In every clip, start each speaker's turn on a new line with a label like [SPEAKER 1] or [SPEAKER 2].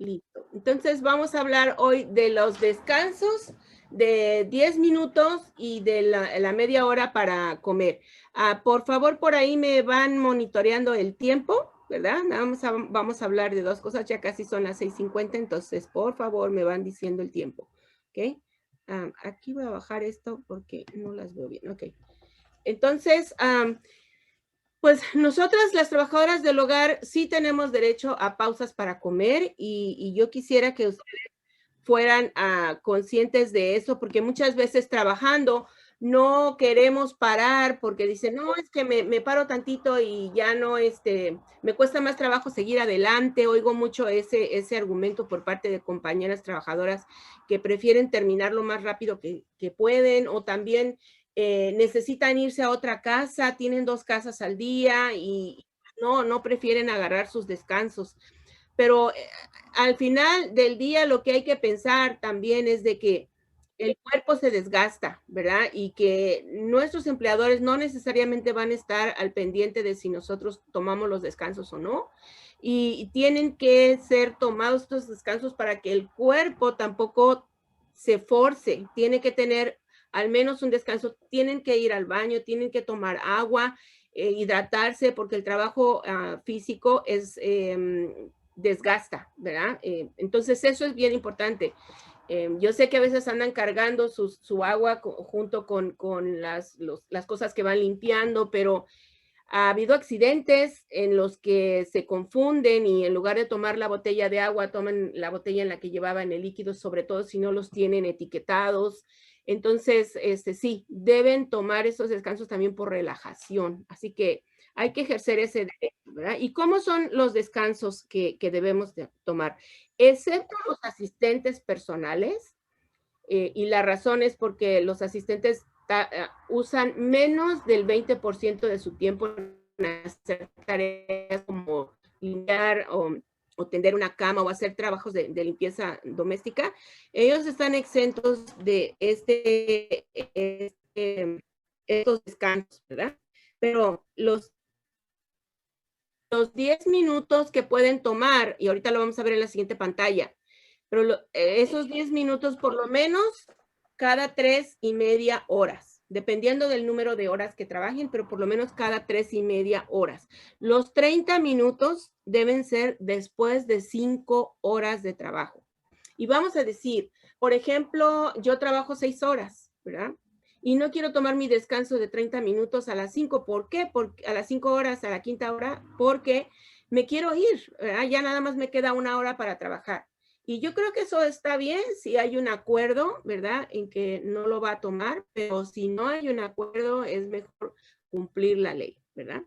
[SPEAKER 1] Listo. Entonces vamos a hablar hoy de los descansos de 10 minutos y de la media hora para comer. Por favor, por ahí me van monitoreando el tiempo, ¿verdad? Vamos a hablar de dos cosas, ya casi son las 6:50, entonces por favor me van diciendo el tiempo, ¿ok? Aquí voy a bajar esto porque no las veo bien, ok. Entonces, pues nosotras, las trabajadoras del hogar, sí tenemos derecho a pausas para comer y yo quisiera que ustedes fueran conscientes de eso, porque muchas veces trabajando no queremos parar porque dicen, no, es que me paro tantito y ya no, me cuesta más trabajo seguir adelante. Oigo mucho ese argumento por parte de compañeras trabajadoras que prefieren terminar lo más rápido que pueden, o también necesitan irse a otra casa, tienen 2 casas al día y no prefieren agarrar sus descansos. Pero al final del día lo que hay que pensar también es de que el cuerpo se desgasta, ¿verdad? Y que nuestros empleadores no necesariamente van a estar al pendiente de si nosotros tomamos los descansos o no. Y tienen que ser tomados estos descansos para que el cuerpo tampoco se force. Tiene que tener al menos un descanso. Tienen que ir al baño, tienen que tomar agua, hidratarse, porque el trabajo físico es desgasta, ¿verdad? Entonces eso es bien importante. Yo sé que a veces andan cargando su agua junto con las cosas que van limpiando, pero ha habido accidentes en los que se confunden y en lugar de tomar la botella de agua, toman la botella en la que llevaban el líquido, sobre todo si no los tienen etiquetados. Entonces, sí, deben tomar esos descansos también por relajación. Así que hay que ejercer ese derecho, ¿verdad? ¿Y cómo son los descansos que debemos de tomar? Excepto los asistentes personales, y la razón es porque los asistentes usan menos del 20% de su tiempo en hacer tareas como limpiar o tender una cama o hacer trabajos de limpieza doméstica. Ellos están exentos de estos descansos, ¿verdad? Pero los 10 minutos que pueden tomar, y ahorita lo vamos a ver en la siguiente pantalla, pero esos 10 minutos por lo menos cada 3:30 horas, dependiendo del número de horas que trabajen, pero por lo menos cada 3:30 horas. Los 30 minutos deben ser después de 5 horas de trabajo. Y vamos a decir, por ejemplo, yo trabajo 6 horas, ¿verdad? Y no quiero tomar mi descanso de 30 minutos a las 5. ¿Por qué? Porque a las 5 horas, a la quinta hora, porque me quiero ir, ¿verdad? Ya nada más me queda 1 hora para trabajar. Y yo creo que eso está bien si hay un acuerdo, ¿verdad? En que no lo va a tomar, pero si no hay un acuerdo es mejor cumplir la ley, ¿verdad?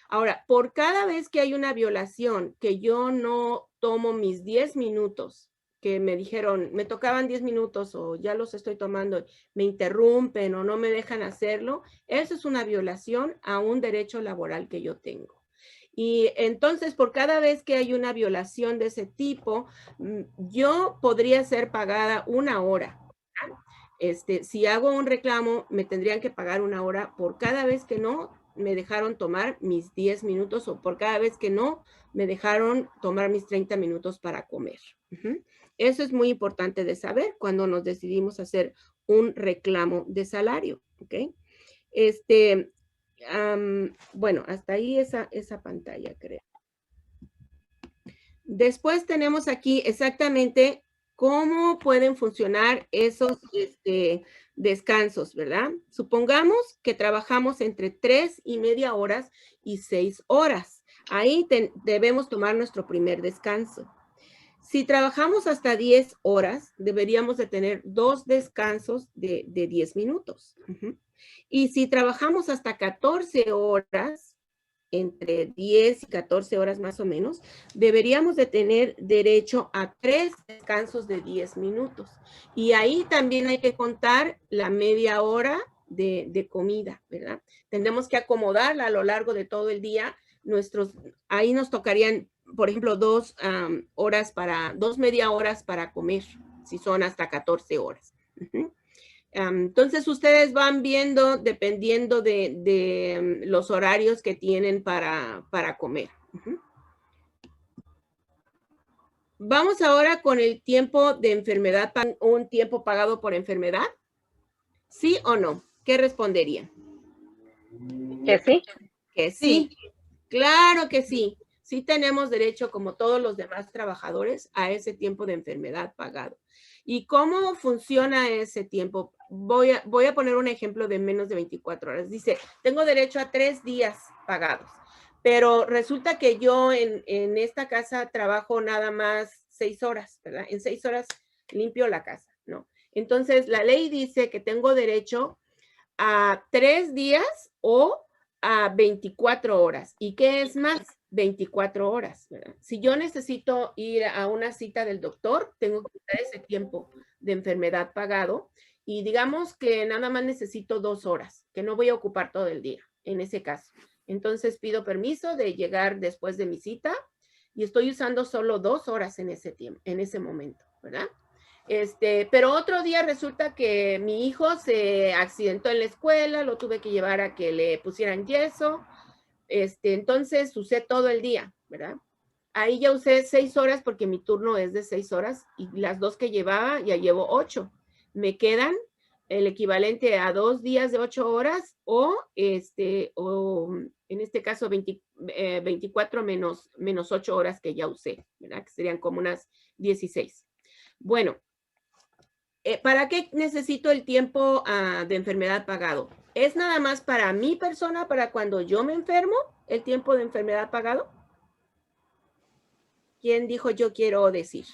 [SPEAKER 1] Ahora, por cada vez que hay una violación, que yo no tomo mis 10 minutos, que me dijeron, me tocaban 10 minutos o ya los estoy tomando, me interrumpen o no me dejan hacerlo, eso es una violación a un derecho laboral que yo tengo. Y entonces, por cada vez que hay una violación de ese tipo, yo podría ser pagada 1 hora. Si hago un reclamo, me tendrían que pagar 1 hora por cada vez que no me dejaron tomar mis 10 minutos o por cada vez que no me dejaron tomar mis 30 minutos para comer. Eso es muy importante de saber cuando nos decidimos hacer un reclamo de salario, ¿ok? Bueno, hasta ahí esa pantalla, creo. Después tenemos aquí exactamente cómo pueden funcionar esos descansos, ¿verdad? Supongamos que trabajamos entre 3:30 horas y 6 horas. Ahí debemos tomar nuestro primer descanso. Si trabajamos hasta 10 horas, deberíamos de tener 2 descansos de 10 minutos. Y si trabajamos hasta 14 horas, entre 10 y 14 horas más o menos, deberíamos de tener derecho a 3 descansos de 10 minutos. Y ahí también hay que contar la media hora de comida, ¿verdad? Tendremos que acomodarla a lo largo de todo el día. Ahí nos tocarían, por ejemplo, 2 media horas para comer, si son hasta 14 horas. Entonces, ustedes van viendo dependiendo de los horarios que tienen para comer. vamos ahora con el tiempo de enfermedad, un tiempo pagado por enfermedad. ¿Sí o no? ¿Qué responderían?
[SPEAKER 2] Que sí.
[SPEAKER 1] Que sí. Claro que sí. Sí tenemos derecho, como todos los demás trabajadores, a ese tiempo de enfermedad pagado. ¿Y cómo funciona ese tiempo? Voy a poner un ejemplo de menos de 24 horas. Dice, tengo derecho a 3 días pagados, pero resulta que yo en esta casa trabajo nada más 6 horas, ¿verdad? En 6 horas limpio la casa, ¿no? Entonces, la ley dice que tengo derecho a 3 días o a 24 horas. ¿Y qué es más? 24 horas, ¿verdad? Si yo necesito ir a una cita del doctor, tengo que dar ese tiempo de enfermedad pagado y digamos que nada más necesito 2 horas, que no voy a ocupar todo el día en ese caso. Entonces pido permiso de llegar después de mi cita y estoy usando solo 2 horas en ese tiempo, en ese momento, ¿verdad? Pero otro día resulta que mi hijo se accidentó en la escuela, lo tuve que llevar a que le pusieran yeso, entonces usé todo el día, ¿verdad? Ahí ya usé 6 horas porque mi turno es de 6 horas y las 2 que llevaba ya llevo 8. Me quedan el equivalente a 2 días de 8 horas o en este caso 24 menos 8 horas que ya usé, ¿verdad? Que serían como unas 16. Bueno, ¿para qué necesito el tiempo de enfermedad pagado? ¿Es nada más para mi persona, para cuando yo me enfermo, el tiempo de enfermedad pagado? ¿Quién dijo yo quiero decir?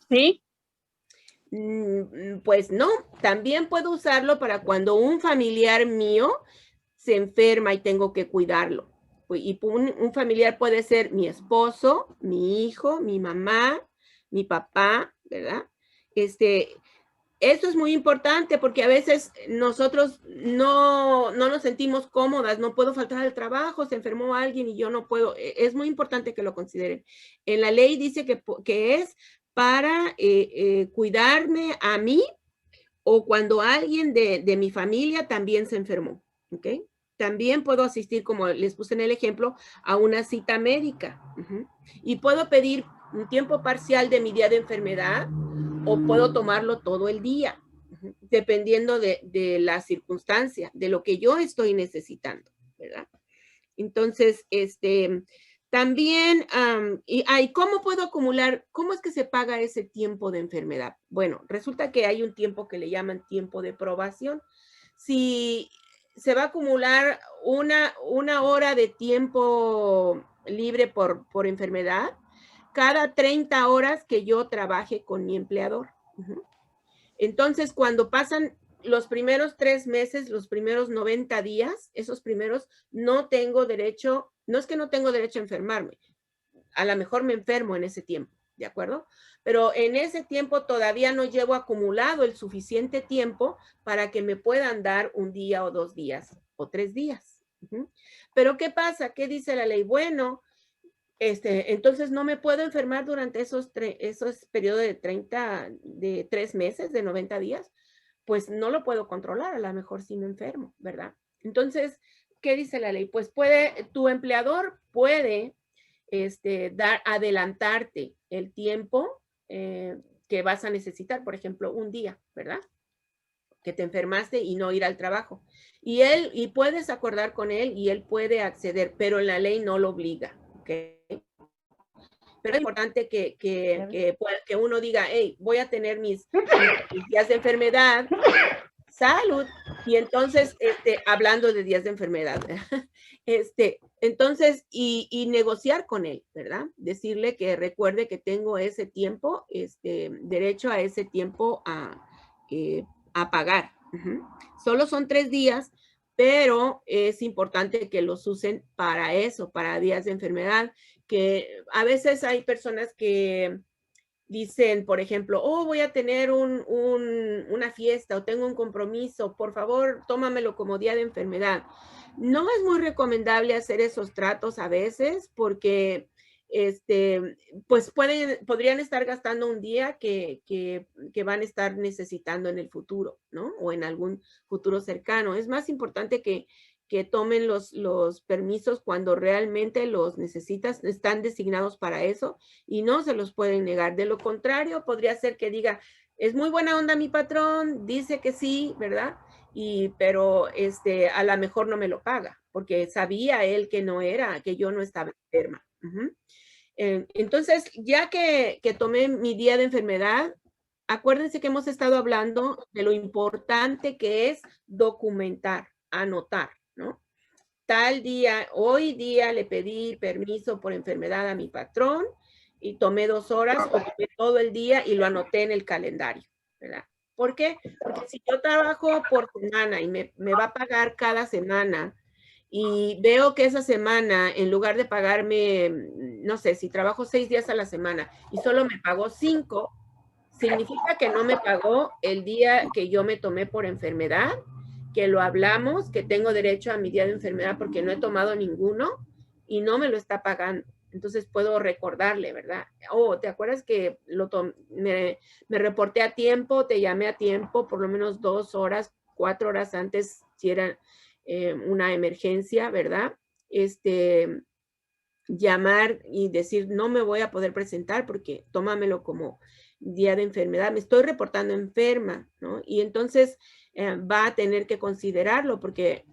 [SPEAKER 2] Sí.
[SPEAKER 1] Pues no, también puedo usarlo para cuando un familiar mío se enferma y tengo que cuidarlo. Y un familiar puede ser mi esposo, mi hijo, mi mamá, mi papá, ¿verdad? Eso es muy importante porque a veces nosotros no nos sentimos cómodas, no puedo faltar al trabajo, se enfermó alguien y yo no puedo. Es muy importante que lo consideren. En la ley dice que es para cuidarme a mí o cuando alguien de mi familia también se enfermó, ¿ok? También puedo asistir, como les puse en el ejemplo, a una cita médica. Y puedo pedir un tiempo parcial de mi día de enfermedad o puedo tomarlo todo el día, dependiendo de la circunstancia, de lo que yo estoy necesitando, ¿verdad? Entonces, también, ¿cómo puedo acumular? ¿Cómo es que se paga ese tiempo de enfermedad? Bueno, resulta que hay un tiempo que le llaman tiempo de probación. Si se va a acumular una hora de tiempo libre por enfermedad, cada 30 horas que yo trabaje con mi empleador. Entonces, cuando pasan los primeros 3 meses, los primeros 90 días, esos primeros no tengo derecho, no es que no tengo derecho a enfermarme, a lo mejor me enfermo en ese tiempo, ¿de acuerdo? Pero en ese tiempo todavía no llevo acumulado el suficiente tiempo para que me puedan dar un día o 2 días o 3 días. Pero ¿qué pasa? ¿Qué dice la ley? Bueno, entonces no me puedo enfermar durante esos periodos de 3 meses, de 90 días, pues no lo puedo controlar, a lo mejor sí me enfermo, ¿verdad? Entonces, ¿qué dice la ley? Pues tu empleador puede adelantarte el tiempo que vas a necesitar, por ejemplo, un día, ¿verdad? Que te enfermaste y no ir al trabajo. Y puedes acordar con él y él puede acceder, pero la ley no lo obliga, ¿ok? Pero es importante que uno diga, hey, voy a tener mis días de enfermedad, salud, y entonces, hablando de días de enfermedad, entonces, y negociar con él, ¿verdad? Decirle que recuerde que tengo ese tiempo, derecho a ese tiempo a pagar. Solo son 3 días, pero es importante que los usen para eso, para días de enfermedad, que a veces hay personas que dicen, por ejemplo, oh, voy a tener una fiesta o tengo un compromiso, por favor, tómamelo como día de enfermedad. No es muy recomendable hacer esos tratos a veces porque pues podrían estar gastando un día que van a estar necesitando en el futuro, ¿no? O en algún futuro cercano. Es más importante que tomen los permisos cuando realmente los necesitas, están designados para eso y no se los pueden negar. De lo contrario, podría ser que diga, es muy buena onda mi patrón, dice que sí, ¿verdad? Pero a lo mejor no me lo paga, porque sabía él que no era, que yo no estaba enferma. Entonces, ya que tomé mi día de enfermedad, acuérdense que hemos estado hablando de lo importante que es documentar, anotar, ¿no? Tal día, hoy día le pedí permiso por enfermedad a mi patrón y tomé 2 horas, ocupé todo el día y lo anoté en el calendario, ¿verdad? ¿Por qué? Porque si yo trabajo por semana y me va a pagar cada semana y veo que esa semana, en lugar de pagarme, no sé, si trabajo 6 días a la semana y solo me pagó 5, significa que no me pagó el día que yo me tomé por enfermedad, que lo hablamos, que tengo derecho a mi día de enfermedad porque no he tomado ninguno y no me lo está pagando. Entonces puedo recordarle, ¿verdad? Oh, ¿te acuerdas que me reporté a tiempo, te llamé a tiempo, por lo menos 2 horas, 4 horas antes, si era una emergencia, ¿verdad? Llamar y decir, no me voy a poder presentar porque tómamelo como día de enfermedad, me estoy reportando enferma, ¿no? Y entonces va a tener que considerarlo porque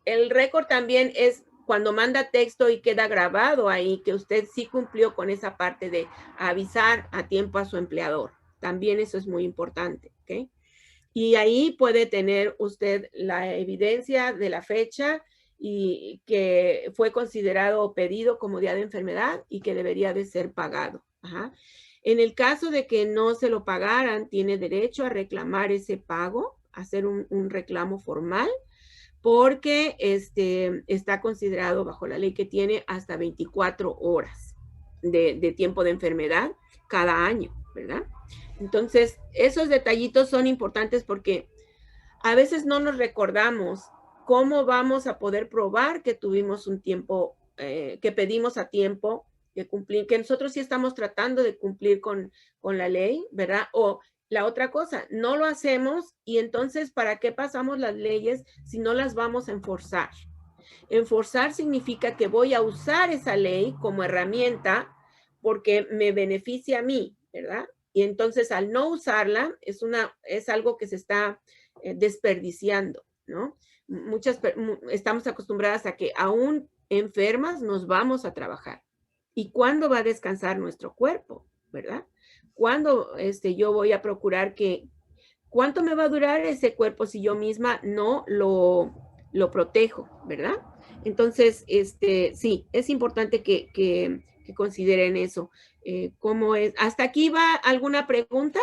[SPEAKER 1] el récord también es cuando manda texto y queda grabado ahí que usted sí cumplió con esa parte de avisar a tiempo a su empleador. También eso es muy importante, ¿ok? Y ahí puede tener usted la evidencia de la fecha y que fue considerado o pedido como día de enfermedad y que debería de ser pagado. Ajá. En el caso de que no se lo pagaran, tiene derecho a reclamar ese pago, hacer un reclamo formal, porque está considerado bajo la ley que tiene hasta 24 horas de tiempo de enfermedad cada año, ¿verdad? Entonces, esos detallitos son importantes porque a veces no nos recordamos cómo vamos a poder probar que tuvimos un tiempo, que pedimos a tiempo, que nosotros sí estamos tratando de cumplir con la ley, ¿verdad? O la otra cosa, no lo hacemos y entonces, ¿para qué pasamos las leyes si no las vamos a enforzar? Enforzar significa que voy a usar esa ley como herramienta porque me beneficia a mí, ¿verdad? Y entonces al no usarla es algo que se está desperdiciando, ¿no? Estamos acostumbradas a que aún enfermas nos vamos a trabajar. ¿Y cuándo va a descansar nuestro cuerpo, verdad? ¿Cuándo yo voy a procurar cuánto me va a durar ese cuerpo si yo misma no lo protejo, ¿verdad? Entonces, sí, es importante que consideren eso. ¿Cómo es? ¿Hasta aquí va alguna pregunta?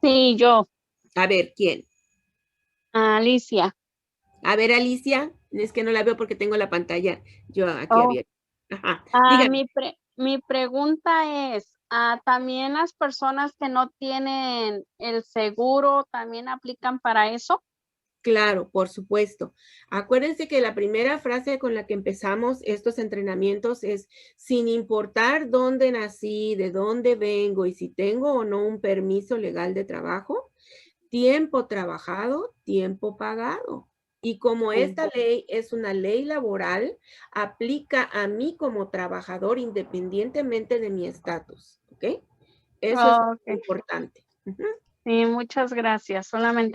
[SPEAKER 2] Sí, yo,
[SPEAKER 1] A ver, ¿quién?
[SPEAKER 2] Alicia.
[SPEAKER 1] A ver, Alicia, es que no la veo porque tengo la pantalla yo aquí
[SPEAKER 2] Oh,
[SPEAKER 1] abierta. Ajá, dígame.
[SPEAKER 2] mi pregunta es, ¿también las personas que no tienen el seguro también aplican para eso?
[SPEAKER 1] Claro, por supuesto. Acuérdense que la primera frase con la que empezamos estos entrenamientos es, sin importar dónde nací, de dónde vengo y si tengo o no un permiso legal de trabajo, tiempo trabajado, tiempo pagado. Y como esta ley es una ley laboral, aplica a mí como trabajador independientemente de mi estatus, ¿ok? Eso es
[SPEAKER 2] Oh, ok.
[SPEAKER 1] importante. Ujú.
[SPEAKER 2] Sí, muchas gracias. Solamente